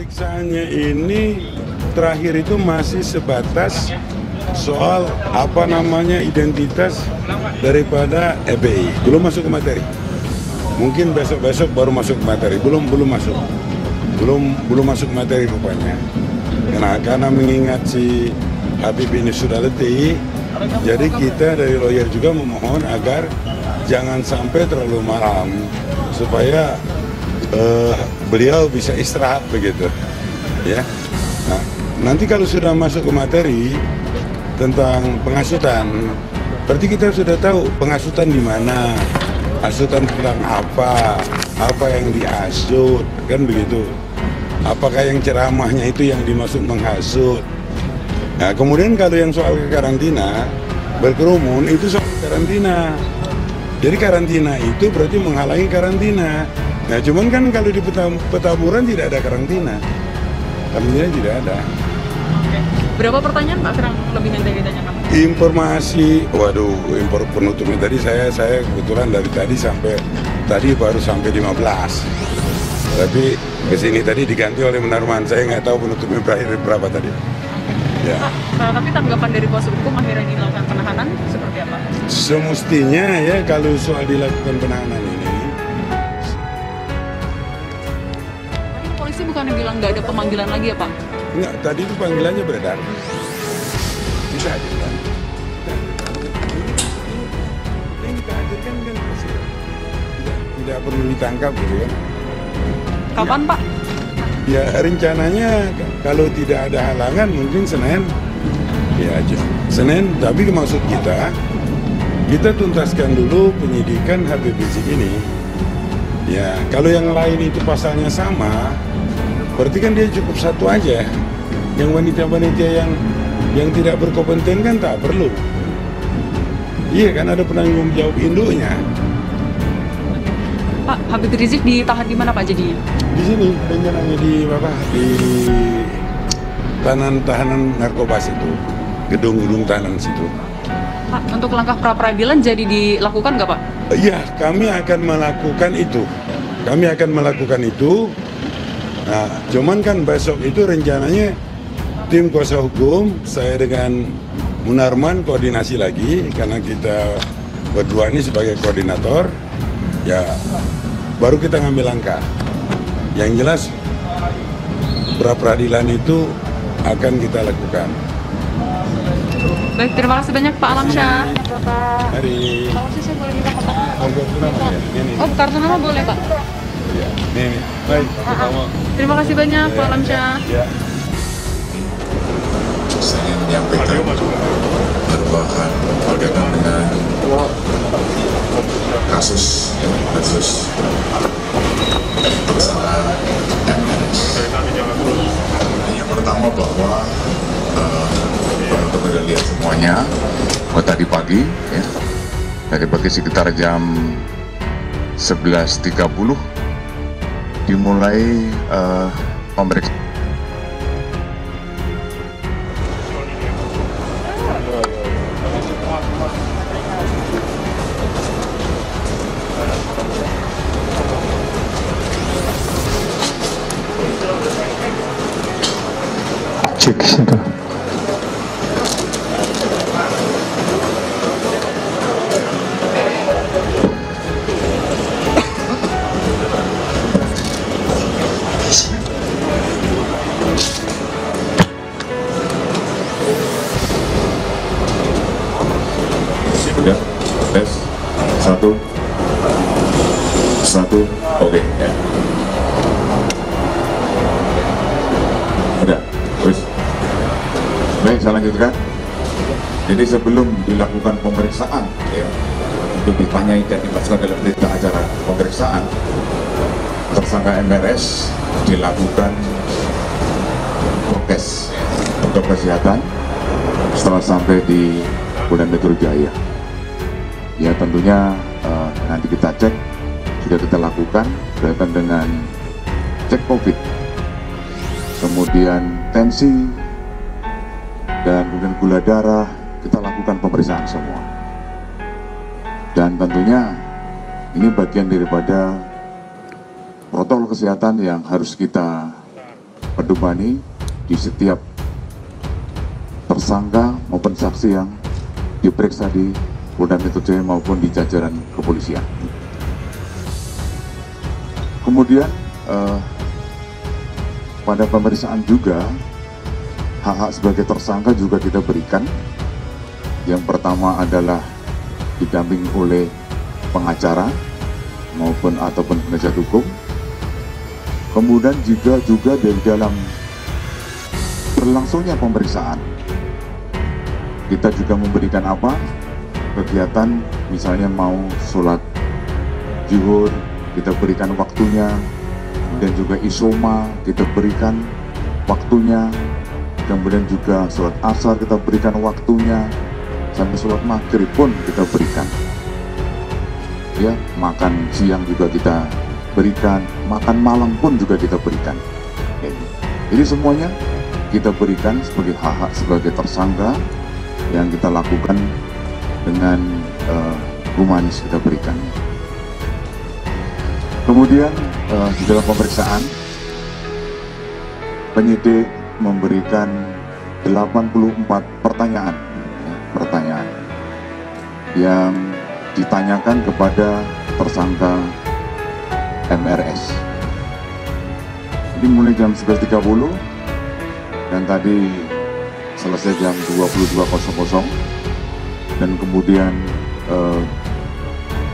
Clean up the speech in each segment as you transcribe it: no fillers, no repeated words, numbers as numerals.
Pemeriksaannya ini terakhir itu masih sebatas soal identitas daripada EBI, belum masuk ke materi. Mungkin besok-besok baru masuk ke materi, belum masuk ke materi rupanya. Karena mengingat si Habib ini sudah letih, jadi kita dari lawyer juga memohon agar jangan sampai terlalu malam supaya beliau bisa istirahat begitu, ya. Nah, nanti kalau sudah masuk ke materi tentang penghasutan, berarti kita sudah tahu penghasutan di mana, hasutan tentang apa yang dihasut, kan begitu. Apakah yang ceramahnya itu yang dimaksud menghasut. Nah, kemudian kalau yang soal karantina, berkerumun itu soal karantina. Jadi karantina itu berarti menghalangi karantina. Nah, cuman kan kalau di Petamburan tidak ada karantina. Karantina tidak ada. Oke. Berapa pertanyaan Pak kurang lebih nanti ditanyakan? Informasi, impor penutupnya tadi saya kebetulan dari tadi baru sampai 15. Tapi kesini tadi diganti oleh Munarman, saya nggak tahu penutupnya berakhir berapa tadi. Ya. Pak, tapi tanggapan dari kuasa hukum akhirnya dilakukan penahanan seperti apa? Semestinya ya kalau soal dilakukan penahanan ini. Polisi bukannya bilang nggak ada pemanggilan lagi ya Pak? Enggak, tadi itu panggilannya beredar. Bisa hadirkan. Yang kita hadirkan kan tidak perlu ditangkap gitu ya. Kapan ya. Pak? Ya rencananya kalau tidak ada halangan mungkin Senin. Ya aja. Senin, tapi maksud kita tuntaskan dulu penyidikan Habib Rizik ini. Ya, kalau yang lain itu pasalnya sama, berarti kan dia cukup satu aja. Yang wanita-wanita yang tidak berkompeten kan tak perlu. Iya kan ada penanggung jawab induknya. Pak, Habib Rizik ditahan di mana Pak jadinya? Di sini rencananya di tahanan narkoba situ, gedung tahanan situ. Pak, untuk langkah pra peradilan jadi dilakukan nggak Pak? Iya, kami akan melakukan itu. Nah, cuman kan besok itu rencananya tim kuasa hukum saya dengan Munarman koordinasi lagi karena kita berdua ini sebagai koordinator. Ya, baru kita ngambil langkah. Yang jelas pra peradilan itu akan kita lakukan. Baik, terima kasih banyak Pak Alamsyah. Mari. Kalau saya boleh minta kontak. Ini. Oh, kartu nama boleh Pak? Ya, ini. Baik. Terima kasih banyak Pak Alamsyah. Ya. Saya ingin menyampaikan berbahan berkaitan dengan kasus bersama MNS. Yang pertama bahwa teman-teman lihat semuanya, tadi pagi ya, tadi pagi sekitar jam 11.30 dimulai pemeriksaan. Cek sudah. Sudah, tes satu, oke ya. Udah, terus. Baik, saya lanjutkan. Jadi sebelum dilakukan pemeriksaan, ya, untuk ditanyai dan dimasukkan dalam berita acara pemeriksaan, tersangka MRS dilakukan prokes untuk kesehatan setelah sampai di Polda Metro Jaya. Ya tentunya nanti kita cek, sudah kita lakukan berkaitan dengan cek COVID, kemudian tensi, dan kemudian gula darah, kita lakukan pemeriksaan semua. Dan tentunya ini bagian daripada protokol kesehatan yang harus kita pedomani di setiap tersangka maupun saksi yang diperiksa di Polda Metro Jaya maupun di jajaran kepolisian. Kemudian pada pemeriksaan juga hak-hak sebagai tersangka juga kita berikan. Yang pertama adalah didampingi oleh pengacara ataupun penasihat hukum. Kemudian juga dari dalam berlangsungnya pemeriksaan kita juga memberikan kegiatan, misalnya mau sholat zuhur kita berikan waktunya, dan juga isoma kita berikan waktunya, kemudian juga sholat asar kita berikan waktunya, sampai sholat maghrib pun kita berikan. Ya, makan siang juga kita berikan, makan malam pun juga kita berikan. Jadi semuanya kita berikan sebagai hak-hak sebagai tersangka yang kita lakukan dengan humanis kita berikan. Kemudian di dalam pemeriksaan penyidik memberikan 84 pertanyaan yang ditanyakan kepada tersangka MRS. Jadi mulai jam 11.30 dan tadi selesai jam 22.00, dan kemudian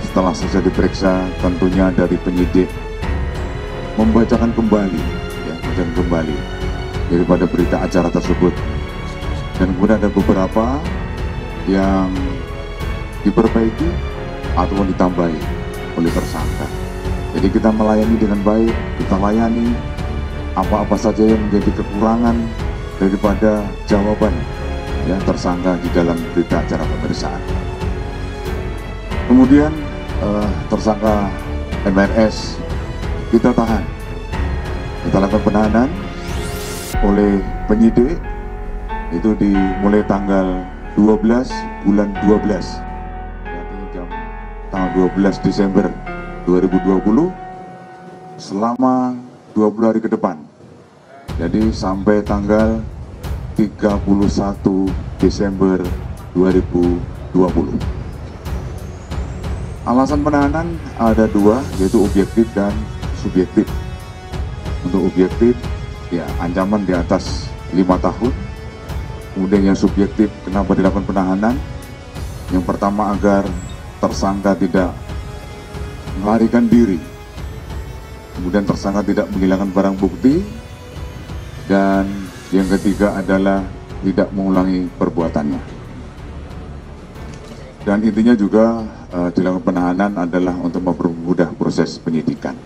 setelah selesai diperiksa tentunya dari penyidik membacakan kembali daripada berita acara tersebut, dan kemudian ada beberapa yang diperbaiki ataupun ditambahi oleh tersangka. Jadi kita melayani dengan baik, kita layani apa-apa saja yang menjadi kekurangan daripada jawaban tersangka di dalam berita acara pemeriksaan. Kemudian tersangka MRS kita tahan, kita lakukan penahanan oleh penyidik itu dimulai tanggal 12 bulan 12, tanggal 12 Desember 2020 selama 20 hari ke depan. Jadi sampai tanggal 31 Desember 2020. Alasan penahanan ada dua, yaitu objektif dan subjektif. Untuk objektif, ancaman di atas 5 tahun. Kemudian yang subjektif, kenapa dilakukan penahanan? Yang pertama, agar tersangka tidak melarikan diri. Kemudian tersangka tidak menghilangkan barang bukti. Dan yang ketiga adalah tidak mengulangi perbuatannya. Dan intinya juga dilakukan penahanan adalah untuk mempermudah proses penyidikan.